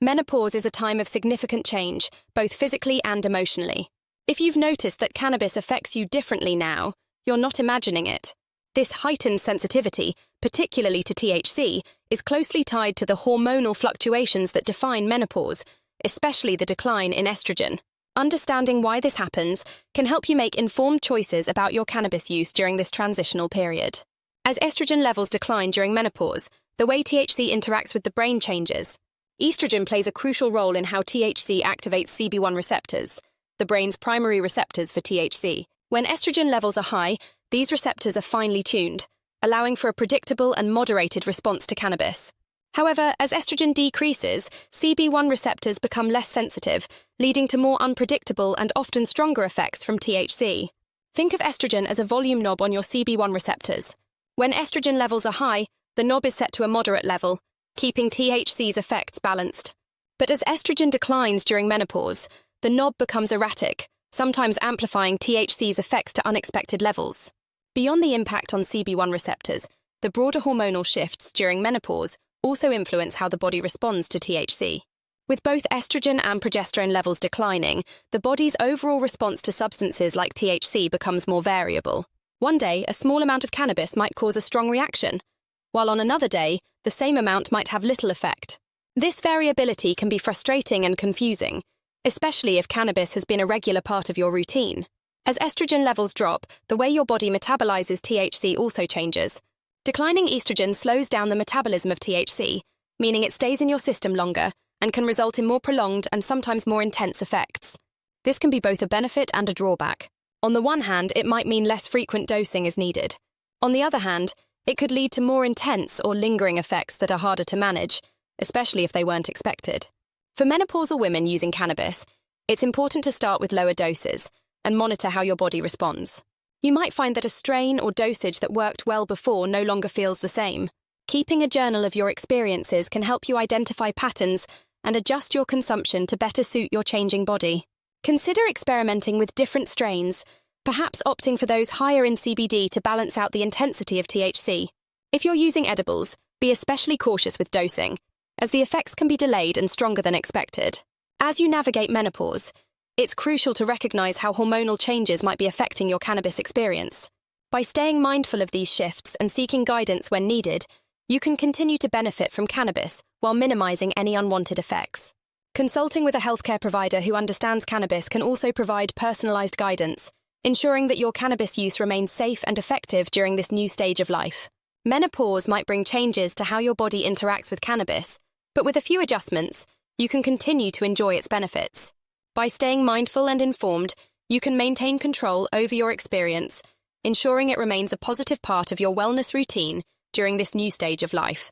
Menopause is a time of significant change, both physically and emotionally. If you've noticed that cannabis affects you differently now, you're not imagining it. This heightened sensitivity, particularly to THC, is closely tied to the hormonal fluctuations that define menopause, especially the decline in estrogen. Understanding why this happens can help you make informed choices about your cannabis use during this transitional period. As estrogen levels decline during menopause, the way THC interacts with the brain changes. Estrogen plays a crucial role in how THC activates CB1 receptors, the brain's primary receptors for THC. When estrogen levels are high, these receptors are finely tuned, allowing for a predictable and moderated response to cannabis. However, as estrogen decreases, CB1 receptors become less sensitive, leading to more unpredictable and often stronger effects from THC. Think of estrogen as a volume knob on your CB1 receptors. When estrogen levels are high, the knob is set to a moderate level, keeping THC's effects balanced. But as estrogen declines during menopause, the knob becomes erratic, sometimes amplifying THC's effects to unexpected levels. Beyond the impact on CB1 receptors, the broader hormonal shifts during menopause also influence how the body responds to THC. With both estrogen and progesterone levels declining, the body's overall response to substances like THC becomes more variable. One day, a small amount of cannabis might cause a strong reaction, while on another day, the same amount might have little effect. This variability can be frustrating and confusing, especially if cannabis has been a regular part of your routine. As estrogen levels drop, the way your body metabolizes THC also changes. Declining estrogen slows down the metabolism of THC, meaning it stays in your system longer and can result in more prolonged and sometimes more intense effects. This can be both a benefit and a drawback. On the one hand, it might mean less frequent dosing is needed. On the other hand, it could lead to more intense or lingering effects that are harder to manage, especially if they weren't expected. For menopausal women using cannabis, it's important to start with lower doses and monitor how your body responds. You might find that a strain or dosage that worked well before no longer feels the same. Keeping a journal of your experiences can help you identify patterns and adjust your consumption to better suit your changing body. Consider experimenting with different strains, perhaps opting for those higher in CBD to balance out the intensity of THC. If you're using edibles, be especially cautious with dosing, as the effects can be delayed and stronger than expected. As you navigate menopause, it's crucial to recognize how hormonal changes might be affecting your cannabis experience. By staying mindful of these shifts and seeking guidance when needed, you can continue to benefit from cannabis while minimizing any unwanted effects. Consulting with a healthcare provider who understands cannabis can also provide personalized guidance, ensuring that your cannabis use remains safe and effective during this new stage of life. Menopause might bring changes to how your body interacts with cannabis, but with a few adjustments, you can continue to enjoy its benefits. By staying mindful and informed, you can maintain control over your experience, ensuring it remains a positive part of your wellness routine during this new stage of life.